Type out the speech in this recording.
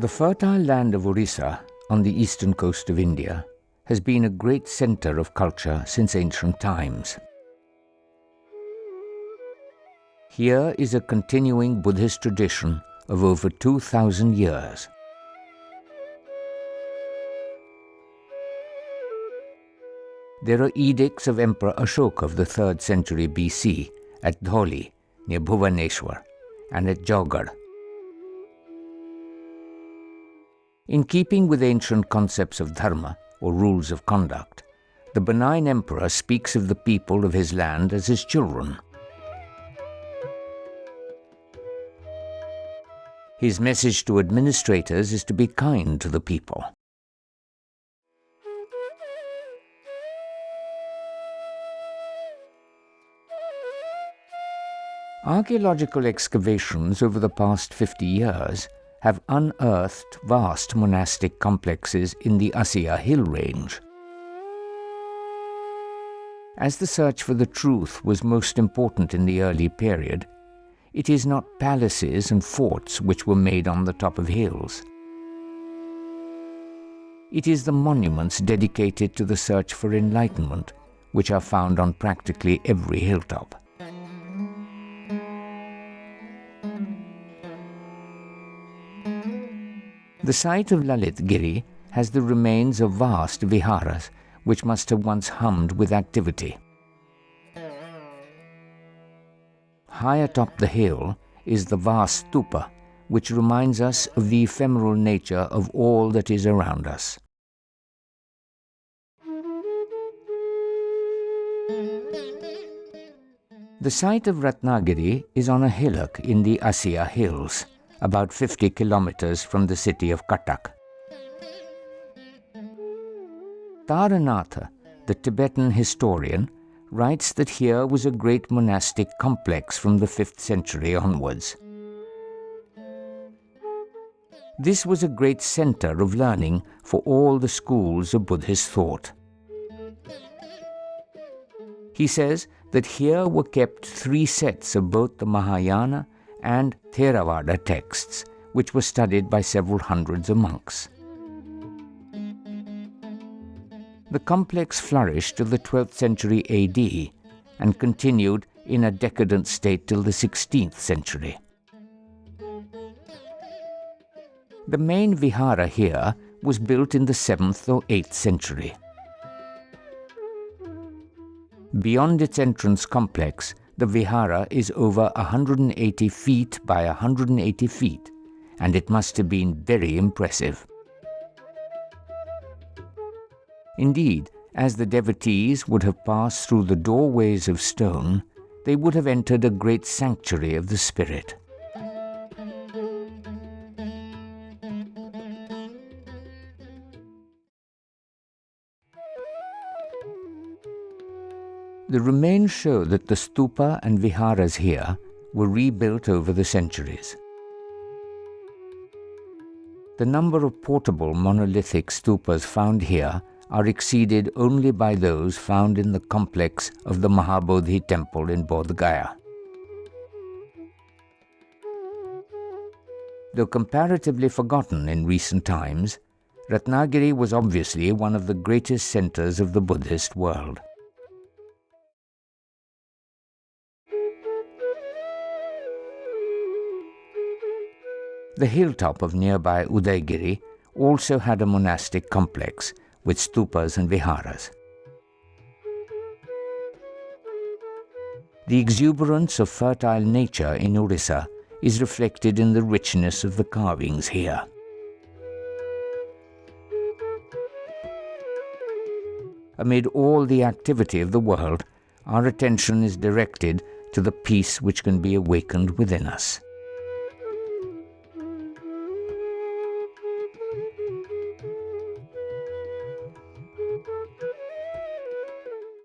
The fertile land of Orissa on the eastern coast of India has been a great center of culture since ancient times. Here is a continuing Buddhist tradition of over 2,000 years. There are edicts of Emperor Ashoka of the 3rd century BC at Dholi, near Bhubaneswar, and at Jaugarh. In keeping with ancient concepts of dharma, or rules of conduct, the benign emperor speaks of the people of his land as his children. His message to administrators is to be kind to the people. Archaeological excavations over the past 50 years have unearthed vast monastic complexes in the Asiya hill range. As the search for the truth was most important in the early period, it is not palaces and forts which were made on the top of hills. It is the monuments dedicated to the search for enlightenment which are found on practically every hilltop. The site of Lalitgiri has the remains of vast viharas which must have once hummed with activity. High atop the hill is the vast stupa, which reminds us of the ephemeral nature of all that is around us. The site of Ratnagiri is on a hillock in the Asiya hills, about 50 kilometers from the city of Cuttack. Taranatha, the Tibetan historian, writes that here was a great monastic complex from the 5th century onwards. This was a great center of learning for all the schools of Buddhist thought. He says that here were kept 3 sets of both the Mahayana and Theravada texts, which were studied by several hundreds of monks. The complex flourished till the 12th century AD and continued in a decadent state till the 16th century. The main vihara here was built in the 7th or 8th century. Beyond its entrance complex, the vihara is over 180 feet by 180 feet, and it must have been very impressive. Indeed, as the devotees would have passed through the doorways of stone, they would have entered a great sanctuary of the spirit. The remains show that the stupa and viharas here were rebuilt over the centuries. The number of portable monolithic stupas found here are exceeded only by those found in the complex of the Mahabodhi temple in Bodh Gaya. Though comparatively forgotten in recent times, Ratnagiri was obviously one of the greatest centers of the Buddhist world. The hilltop of nearby Udaigiri also had a monastic complex with stupas and viharas. The exuberance of fertile nature in Orissa is reflected in the richness of the carvings here. Amid all the activity of the world, our attention is directed to the peace which can be awakened within us.